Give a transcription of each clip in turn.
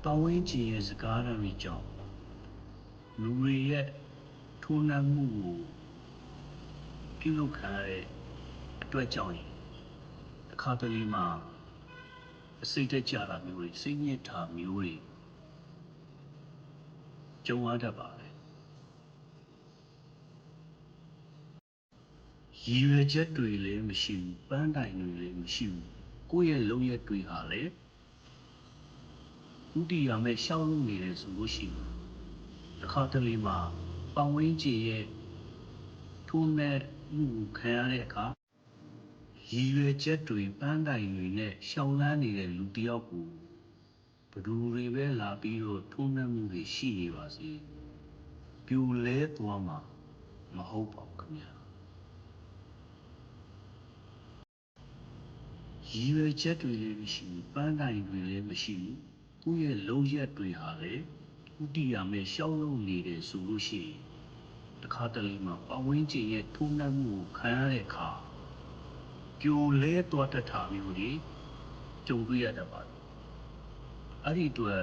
ပတ်ဝန်းကျင်ရဲ့စကားသံတွေကြောင့်လူတွေရဲ့ထိုးနှက်မှုကိုပြုလုပ်ခံရတဲ့အတွက်ကြောင့်တစ်ခါတလေမှာအစိတ်တက်ကြတာမျိုးတွေစိတ်ညစ်တာမျိုးတွေကြုံရတတ်ပါတယ်ရည်ရွယ်ချက်တွေလည်းမရှိဘူးပန်းတိုင်တွေလည်းမရှိဘူးကိုယ့်ရဲ့လုပ်ရက်တွေဟာလည်းဥတီရမဲ့ရှောက်လို့နေတယ်ဆိုလို့ရှိရင်တစ်ခါတလေမှာပတ်ဝန်းကျင်ရဲ့ထိုးနှက်မှုခံရတဲ့အခါရည်ရွယ်ချက်တွေပန်းတိုင်တွေနဲ့ရှောင်လန်းနေတဲ့လူတစ်ယောက်ကိုဘယ်သူတွေပဲလာပြီးတော့ထိုးနှက်မှုတွေရှိနေပါစေပြိုလဲသွားမှာမဟုတ်ပါဘူးခင်ဗျာရည်ရွယ်ချက်တွေလည်းမရှိဘူးပန်းတိုင်တွေလည်းမရှိဘူးကိုယ့်ရဲ့လုပ်ရက်တွေဟာလည်းဥတီရမဲ့ရှောက်လို့နေတယ်ဆိုလို့ရှိရင်တစ်ခါတလေမှာပတ်ဝန်းကျင်ရဲ့ထိုးနှက်မှုကိုခံရတဲ့အခါပြိုလဲသွားတတ်တာမျိုးတွေကြုံတွေ့ရတတ်ပါတယ်အဲ့ဒီအတွက်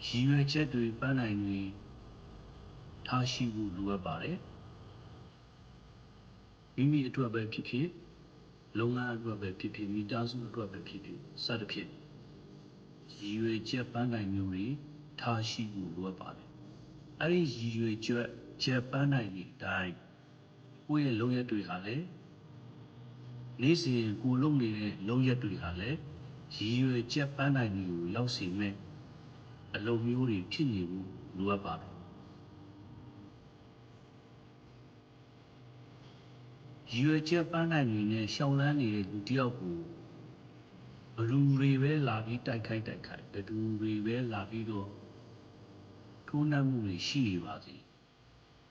ရည်ရွယ်ချက်တွေပန်းတိုင်တွေထားရှိဖို့လိုအပ်ပါတယ်မိမိအတွက်ပဲဖြစ်ဖြစ်လုပ်ငန်းအတွက်ပဲဖြစ်ဖြစ်မိသားစုအတွက်ပဲဖြစ်ဖြစ်စသဖြင့်ရည်ရွယ်ချက်ပန်းတိုင်မျိုးတွေထားရှိဖို့လိုအပ်ပါတယ်အဲ့ဒီရည်ရွယ်ချက်ပန်းတိုင်တွေအတိုင်းကိုယ့်ရဲ့လုပ်ရက်တွေဟာလည်းနေ့စဉ်ကိုလုပ်နေတဲ့လုပ်ရက်တွေဟာလည်းရည်ရွယ်ချက်ပန်းတိုင်တွေကိုရောက်စေမဲ့အလုပ်မျိုးတွေဖြစ်နေဖို့လိုအပ်ပါတယ်ရည်ရွယ်ချက်ပန်းတိုင်တွေနဲ့ရှောင်လန်းနေတဲ့လူတစ်ယောက်ကိုဘယ်သူတွေပဲလာပြီးတိုက်ခိုက်ဘယ်သူတွေပဲလာပြီးတော့ထိုးနှက်မှုတွေရှိနေပါစေ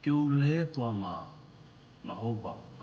ပြိုလဲသွားမှာမဟုတ်ပါဘူး